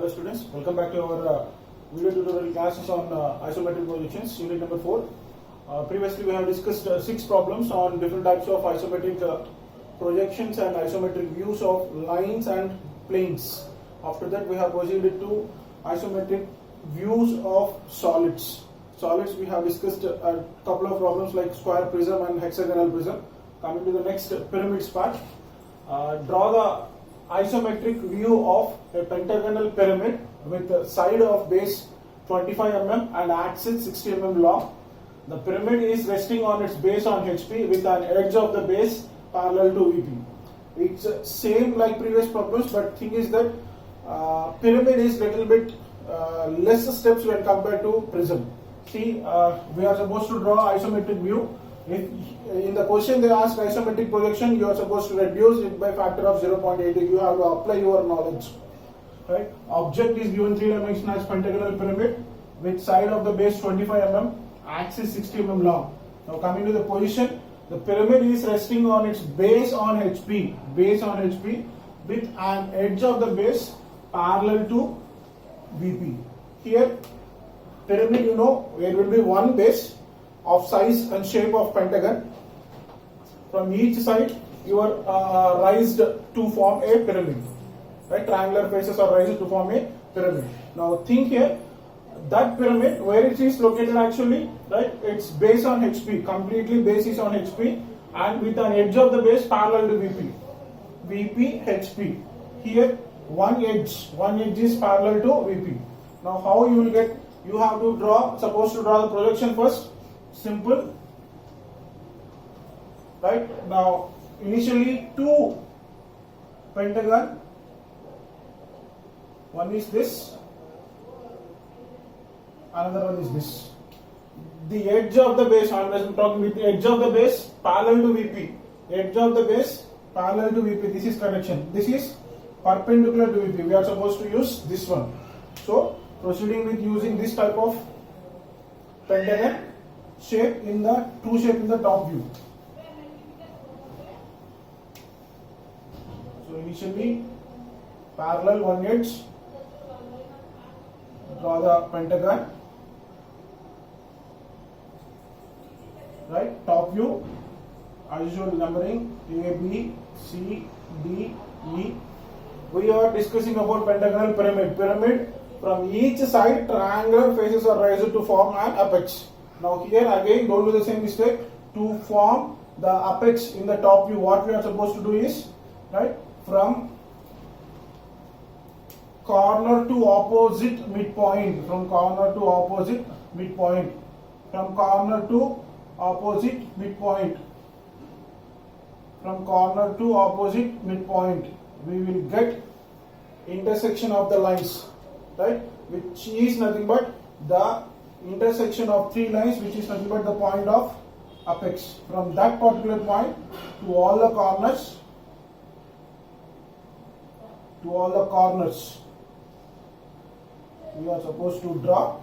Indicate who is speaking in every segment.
Speaker 1: Hello students, welcome back to our video tutorial classes on isometric projections, unit number 4. Previously we have discussed 6 problems on different types of isometric projections and isometric views of lines and planes. After that we have proceeded to isometric views of solids. Solids we have discussed a couple of problems like square prism and hexagonal prism. Coming to the next pyramids part, draw the isometric view of a pentagonal pyramid with a side of base 25 mm and axis 60 mm long. The pyramid is resting on its base on HP with an edge of the base parallel to VP. It's same like previous problems, but thing is that pyramid is little bit less steps when compared to prism. See, we are supposed to draw isometric view. If in the question they ask isometric projection, you are supposed to reduce it by factor of 0.8. You have to apply your knowledge. Right? Object is given 3 dimension as pentagonal pyramid with side of the base 25 mm, axis 60 mm long. Now coming to the position, the pyramid is resting on its base on HP, with an edge of the base parallel to VP. Here, pyramid, you know, there will be one base of size and shape of pentagon. From each side you are raised to form a pyramid. Right? Triangular faces are raised to form a pyramid. Now think here, that pyramid where it is located actually, right? It's base on HP, completely base is on HP and with an edge of the base parallel to VP. VP, HP. Here one edge is parallel to VP. Now how you will get, you have to draw, supposed to draw the projection first. Simple, right? Now initially two pentagon, one is this, another one is this. The edge of the base, I am talking with the edge of the base parallel to VP. Edge of the base parallel to VP. This is connection. This is perpendicular to VP. We are supposed to use this one. So proceeding with using this type of pentagon shape in the true shape in the top view. So initially parallel one edge, draw the pentagon, right? Top view as usual, numbering A, B, C, D, E. We are discussing about pentagonal pyramid. From each side triangular faces are raised to form an apex. Now here again don't do the same mistake. To form the apex in the top view, what we are supposed to do is, right, from corner to opposite midpoint, from corner to opposite midpoint, from corner to opposite midpoint, from corner to opposite midpoint, we will get intersection of the lines, right, which is nothing but the intersection of three lines, which is nothing but the point of apex. From that particular point to all the corners, we are supposed to draw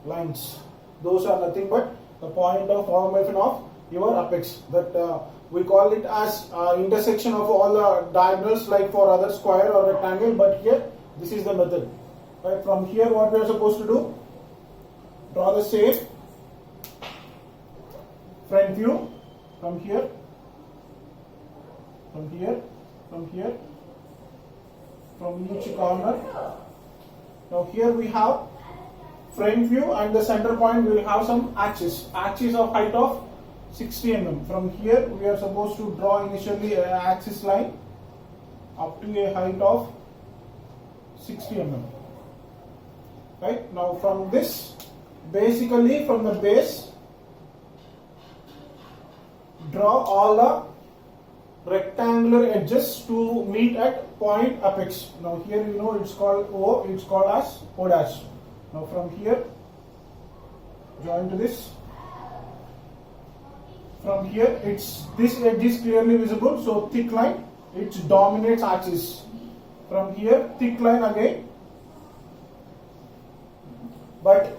Speaker 1: lines. Those are nothing but the point of formation of your apex. That we call it as intersection of all the diagonals, like for other square or rectangle, but here this is the method. Right? From here what we are supposed to do, draw the same front view from here, from each corner. Now here we have front view and the center point we will have some axis of height of 60 mm. From here we are supposed to draw initially an axis line up to a height of 60 mm. Right? Now from this, basically from the base, draw all the rectangular edges to meet at point apex. Now here you know it's called O, it's called as O dash. Now from here, join to this. From here, this edge is clearly visible, so thick line, it dominates axis. From here, thick line again. But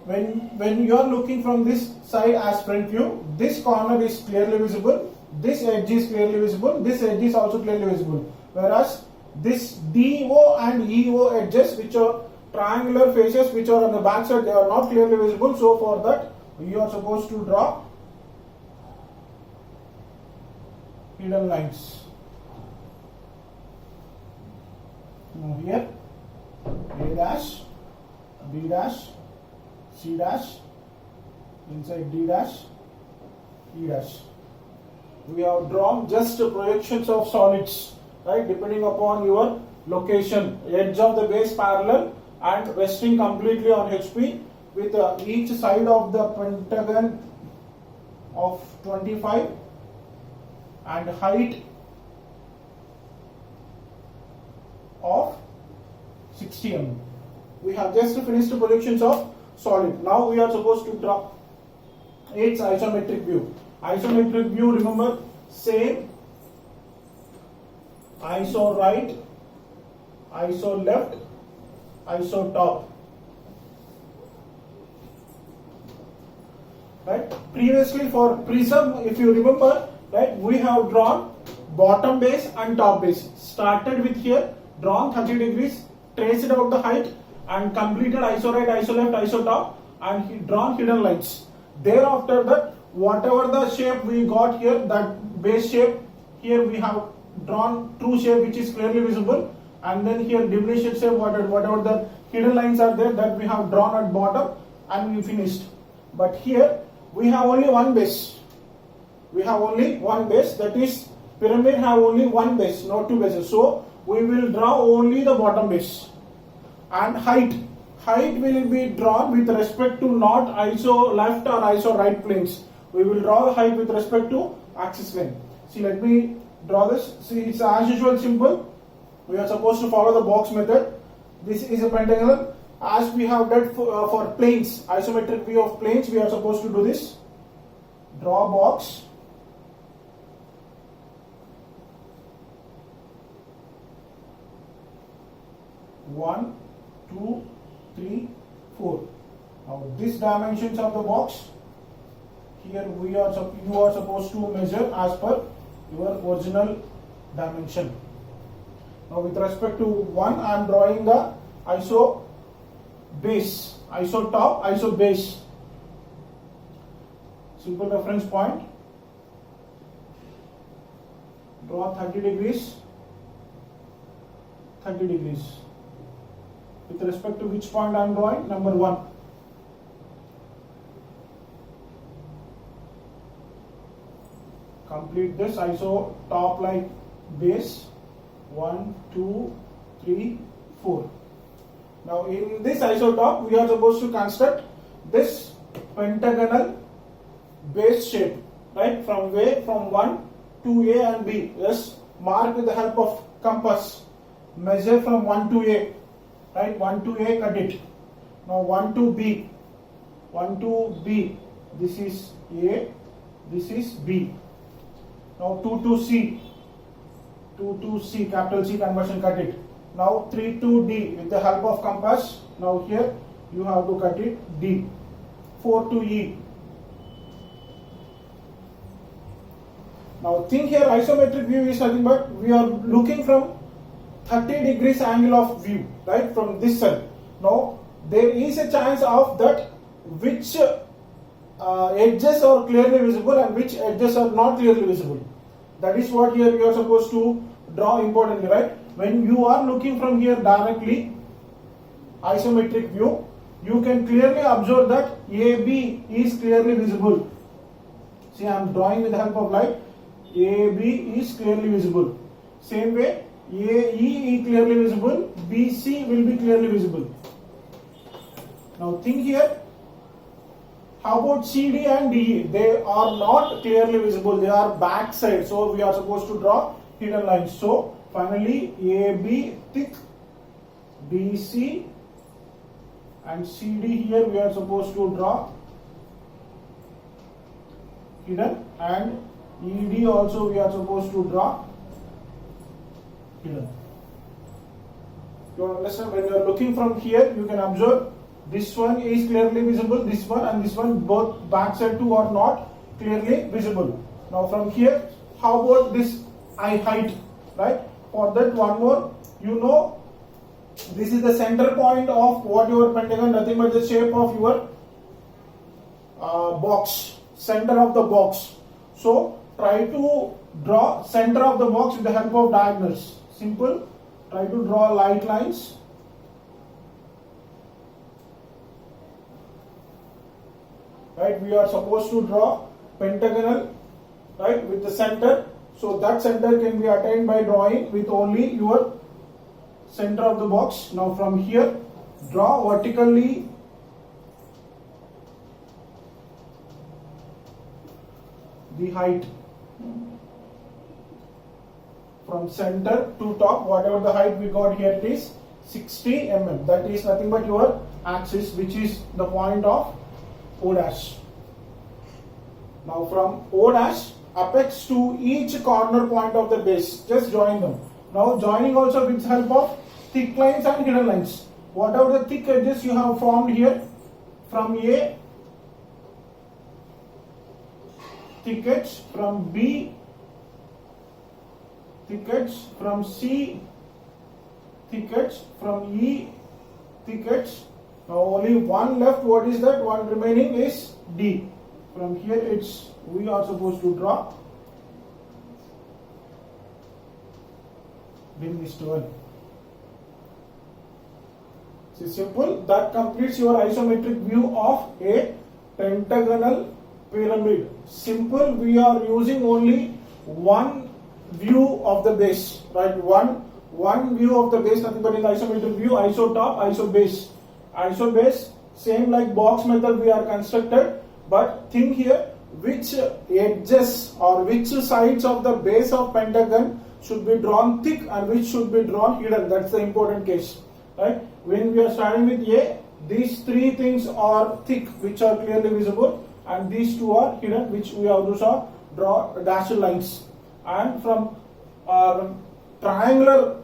Speaker 1: when you are looking from this side as front view, this corner is clearly visible, this edge is clearly visible, this edge is also clearly visible. Whereas this DO and EO edges, which are triangular faces, which are on the back side, they are not clearly visible. So for that, you are supposed to draw hidden lines. Now here, A dash, B dash, C dash, inside D dash, E dash. We have drawn just projections of solids, right, depending upon your location. Edge of the base parallel and resting completely on HP with each side of the pentagon of 25 and height of 60 mm. We have just finished the projections of solid. Now we are supposed to draw its isometric view. Isometric view, remember, same iso right, iso left, iso top. Right? Previously for prism, if you remember, right, we have drawn bottom base and top base. Started with here, drawn 30 degrees, traced out the height and completed iso right, iso left, iso top and drawn hidden lines. Thereafter that, whatever the shape we got here, that base shape, here we have drawn true shape which is clearly visible, and then here diminished shape, whatever the hidden lines are there, that we have drawn at bottom and we finished. But here we have only one base. We have only one base, that is pyramid have only one base, not two bases. So we will draw only the bottom base. And height will be drawn with respect to not iso left or iso right planes. We will draw the height with respect to axis line. See, let me draw this. See, it's as usual simple. We are supposed to follow the box method. This is a pentagon. As we have done for planes, isometric view of planes, we are supposed to do this. Draw a box. One, two, three, four. Now these dimensions of the box, here you are supposed to measure as per your original dimension. Now with respect to 1, I am drawing the iso base, iso top, iso base. Simple reference point. Draw 30 degrees, 30 degrees. With respect to which point I am drawing? Number 1. Complete this iso top like base. 1, 2, 3, 4. Now in this iso top, we are supposed to construct this pentagonal base shape, right? From 1 to A and B. Just mark with the help of compass. Measure from 1 to A. Right, 1 to A, cut it. Now 1 to B, 1 to B, this is A, this is B. Now 2 to C, 2 to C, capital C conversion, cut it. Now 3 to D, with the help of compass, now here you have to cut it, D. 4 to E. Now think here, isometric view is nothing but we are looking from 30 degrees angle of view, right, from this side. Now there is a chance of that which edges are clearly visible and which edges are not clearly visible. That is what here you are supposed to draw importantly, right? When you are looking from here directly, isometric view, you can clearly observe that AB is clearly visible. See, I am drawing with the help of light. AB is clearly visible. Same way, AE is clearly visible, BC will be clearly visible. Now think here, how about CD and DE? They are not clearly visible, they are back side. So we are supposed to draw hidden lines. So finally AB thick, BC and CD here we are supposed to draw hidden, and ED also we are supposed to draw hidden. You understand? When you are looking from here, you can observe this one is clearly visible, this one and this one, both backside two are not clearly visible. Now from here, how about this eye height, right? For that, one more you know this is the center point of whatever pentagon, nothing but the shape of your box, center of the box. So try to draw center of the box with the help of diagonals. Simple. Try to draw light lines. Right, we are supposed to draw pentagonal, right, with the center. So that center can be attained by drawing with only your center of the box. Now from here, draw vertically the height from center to top. Whatever the height we got here, it is 60 mm. That is nothing but your axis, which is the point of O dash. Now from O dash, apex to each corner point of the base, just join them. Now joining also with help of thick lines and hidden lines. Whatever the thick edges you have formed here, from A, thick edge, from B, thick edge, from C, thick edge, from E, thick edge. Now only one left. What is that? One remaining is D. From here it's, we are supposed to draw. Bring this to 1. See, simple. That completes your isometric view of a pentagonal pyramid. Simple. We are using only one view of the base, right? One view of the base, nothing but in the isometric view, iso top, iso base. Iso base, same like box method we are constructed, but think here which edges or which sides of the base of pentagon should be drawn thick and which should be drawn hidden. That's the important case, right? When we are starting with A, these three things are thick, which are clearly visible, and these two are hidden, which we have to draw dashed lines. And from triangular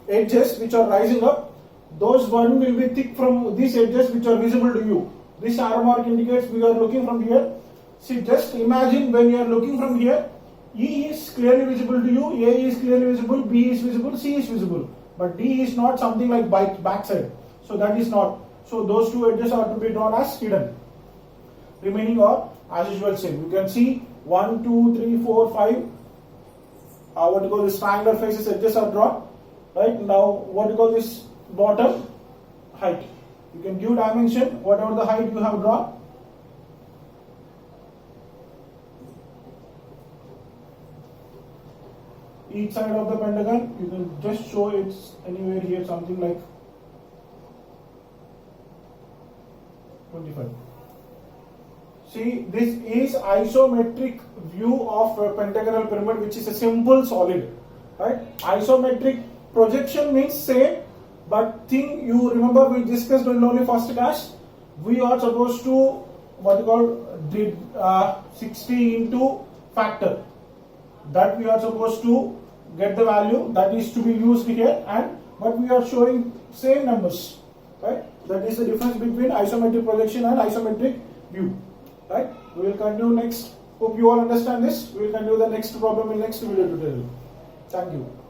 Speaker 1: edges which are rising up, those one will be thick from these edges which are visible to you. This arrow mark indicates we are looking from here. See, just imagine when you are looking from here, E is clearly visible to you, A is clearly visible, B is visible, C is visible. But D is not something like backside. So that is not. So those two edges are to be drawn as hidden. Remaining are as usual same. You can see 1, 2, 3, 4, 5. What you call this triangular faces edges are drawn. Right now, what you call this bottom height. You can give dimension whatever the height you have drawn. Each side of the pentagon, you can just show it's anywhere here something like 25. See, this is isometric view of a pentagonal pyramid, which is a simple solid, right? Isometric projection means same, but thing you remember we discussed in only first class, we are supposed to what you call 60 into factor. That we are supposed to get the value that is to be used here, and but we are showing same numbers, right? That is the difference between isometric projection and isometric view, right? We will continue next. Hope you all understand this. We will continue the next problem in next video tutorial. Thank you.